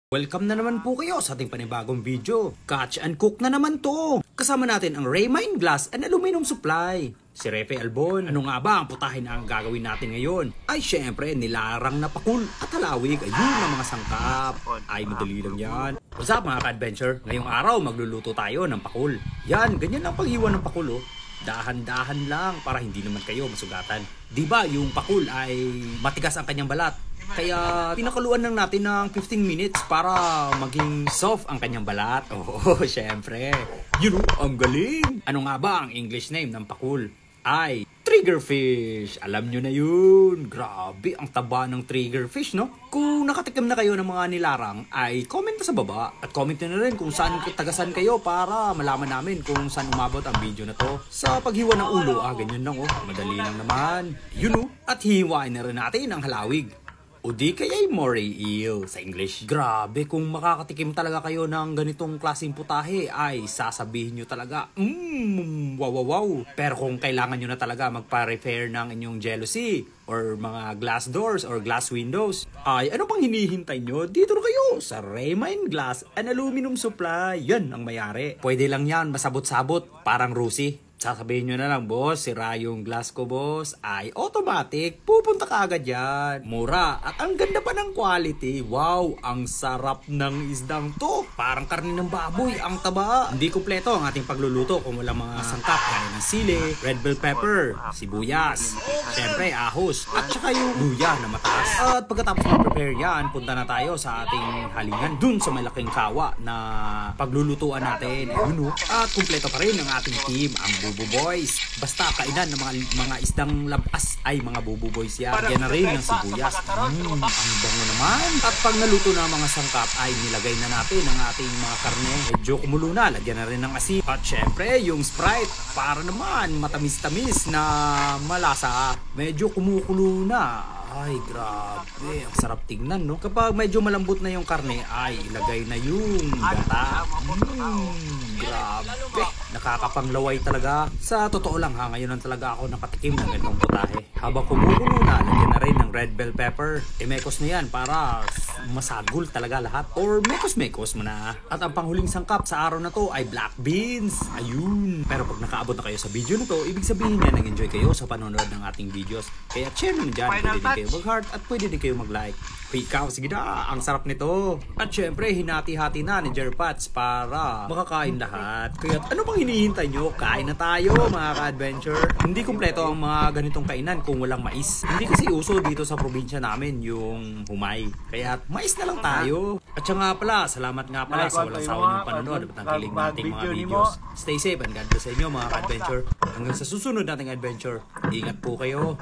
Welcome na naman po kayo sa ating panibagong video. Catch and cook na naman to. Kasama natin ang Raymine Glass and Aluminum Supply. Si Refe Albon. Ano nga ba ang putahin na ang gagawin natin ngayon? Ay syempre nilarang na pakul at halawig. Ayun ang mga sangkap. Ay madali lang yan. What's up mga ka-adventure? Ngayong araw magluluto tayo ng pakul. Yan, ganyan ang paghiwa ng pakul oh. Dahan-dahan lang para hindi naman kayo masugatan. Diba yung pakul ay matigas ang kanyang balat? Kaya pinakuluan lang natin ng 15 minutes para maging soft ang kanyang balat. Oh, syempre. You know, ang galing. Ano nga ba ang English name ng pakul? Ay, triggerfish. Alam nyo na yun. Grabe, ang taba ng triggerfish, no? Kung nakatikim na kayo ng mga nilarang, ay comment sa baba. At comment nyo na rin kung saan tagasan kayo para malaman namin kung saan umabot ang video na to. Sa paghiwa ng ulo, ganyan lang oh. Madali lang naman. You know, at hiwain na rin natin ang halawig. O di kaya'y moray eel sa English. Grabe, kung makakatikim talaga kayo ng ganitong klaseng putahe, ay sasabihin nyo talaga, wow. Pero kung kailangan nyo na talaga magpa-repair ng inyong jealousy, or mga glass doors, or glass windows, ay ano pang hinihintay nyo? Dito na kayo sa Raymine Glass and Aluminum Supply. Yan ang mayari. Pwede lang yan, masabot-sabot, parang Rusi. Sasabihin nyo na lang, boss, sira yung glass ko, boss. Ay, automatic. Pupunta ka agad yan. Mura. At ang ganda pa ng quality. Wow, ang sarap ng isdang to. Parang karne ng baboy. Ang taba. Hindi kumpleto ang ating pagluluto kung walang mga sangkap. Gaya ng sili, red bell pepper, sibuyas, syempre, ahos, at saka yung luya na mataas. At pagkatapos mag-prepare yan, punta na tayo sa ating halingan dun sa malaking kawa na paglulutuan natin. At kumpleto pa rin ang ating team, ang Bubu Boys. Basta kainan ng mga isdang labas ay mga Bubu Boys yan. Yan na rin ng sibuyas. Ang bango naman. At pag naluto na ang mga sangkap ay nilagay na natin ang ating mga karne. Medyo kumulo na. Lagyan na rin ng asin. At syempre yung Sprite para naman matamis-tamis na malasa. Medyo kumukulo na. Ay, grabe. Ang sarap tingnan, no? Kapag medyo malambot na yung karne, ay ilagay na yung gata. Grabe. Nakakapanglaway talaga. Sa totoo lang ha, ngayon lang talaga ako nakatikim ng ganitong putahe. Habang kumukulo na, lagyan na rin ng red bell pepper. Mekos na yan para masagol talaga lahat. Or mekos-mekos mo na. At ang panghuling sangkap sa araw na to ay black beans. Ayun. Pero pag nakaabot na kayo sa video na to, ibig sabihin na nag-enjoy kayo sa panonood ng ating videos. Kaya share naman dyan. Pwede din kayo mag-heart at pwede din kayo mag-like. Ikaw, sige na, ang sarap nito. At syempre, hinati-hati na ni Jerpats para makakain lahat. Kaya ano pang hinihintay nyo? Kain na tayo mga ka-adventure. Hindi kumpleto ang mga ganitong kainan kung walang mais. Hindi kasi uso dito sa probinsya namin yung humay. Kaya mais na lang tayo. At siya nga pala, salamat nga pala sa walang sawa niyong panonood at ang kilig nating mga videos. Stay safe and God bless sa inyo mga ka-adventure. Hanggang sa susunod nating adventure. Ingat po kayo.